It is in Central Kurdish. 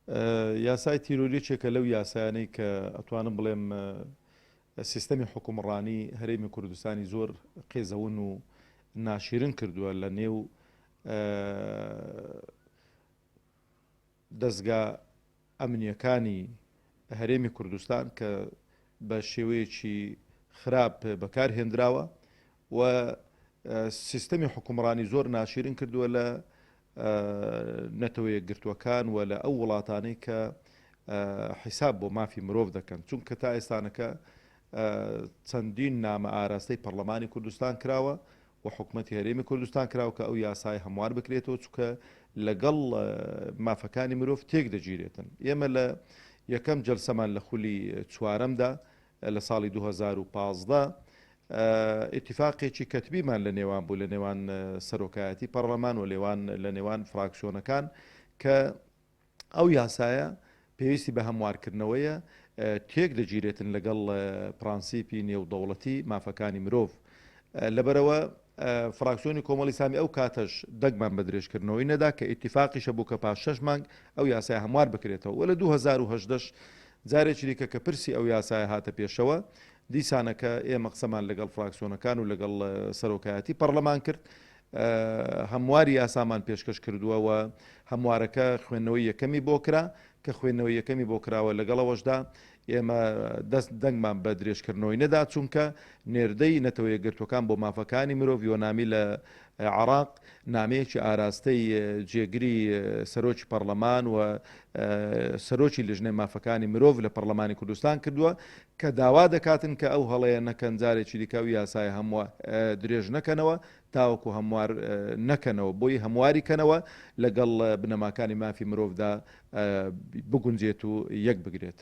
یاسای تیرۆریچێکە لەو یاسایانەی کە ئەتوانم بڵێم سیستەمی حکومڕانی هەرێمی کوردستانی زۆر قێزەون و ناشرین کردووە لە نێو دەستگا ئەمنیەکانی هەرێمی کوردستان کە بە شێوەیەکی خراپ بەکارهێنراوە و سیستەمی حکومڕانی زۆر ناشرین کردووە لە نەتەوە یەکگرتووەکان و لە ئەو وڵاتانەی کە حیساب بۆ مافی مرۆڤ دەکەن چونکە تا ئێستانەکە چەندین نامە ئاراستەی پەرلەمانی کوردستان کراوە و حکوومەتی هەرێمی کوردستان کراوە کە ئەو یاسای هەموار بکرێتەوە چونکە لەگەڵ مافەکانی مرۆڤ تێک دەگیرێتن. ئێمە لە یەکەم جەلسەمان لە خولی چوارەمدا لە ساڵی 2015 ئیتیفاقێکی کەتبیمان لە نێوان بوو لە نێوان سەرۆکایەتی پەرلەمان و لە نێوان فراکسیۆنەکان کە ئەو یاسایە پێویستی بە هەموارکردنەوەیە تێک دەگیرێتن لەگەڵ پرانسیپی نێودەوڵەتی مافەکانی مرۆڤ. لەبەرەوە فراکسیۆنی کۆمەڵی سامی ئەو کاتەش دەگمان بە درێژکردنەوەی نەدا کە ئیتیفاقیشە بوو کە پاش 6 مانگ ئەو یاسای هەموار بکرێتەوە و لە 2018 جارێکی دیکە کە پرسی ئەو یاسایە هاتە پێشەوە دیسانەکە ئێمە قسەمان لەگەڵ فراکسیۆنەکان و لەگەڵ سەرۆکایەتی پەرلەمان کرد هەمواری یاسامان پێشکەش کردووە و هەموارەکە خوێندنەوەی یەکەمی بۆ کرا کە خوێندنەوەی یەکەمی بۆ کراوە لەگەڵەوەشدا ئێمە دەست دەنگمان بە درێژکردنەوەی نەدا چونکە نێردەی نەتەوە یەکگرتوەکان بۆ مافەکانی مرۆڤ یۆنامی لە عێراق نامەیەکی ئاراستەی جێگری سەرۆکی پەرلەمان و سەرۆکی لژنەی مافەکانی مرۆڤ لە پەرلەمانی کوردستان کردووە کە داوا دەکاتن کە ئەو هەڵەیە نەکەن جارێکی دیکە و یاسای هەموو درێژ نەکەنەوە تاوەکو هەموار نەکەنەوە بۆی هەمواری کەنەوە لەگەڵ بنەماکانی مافی مرۆڤدا بگونجێت و یەک بگرێت.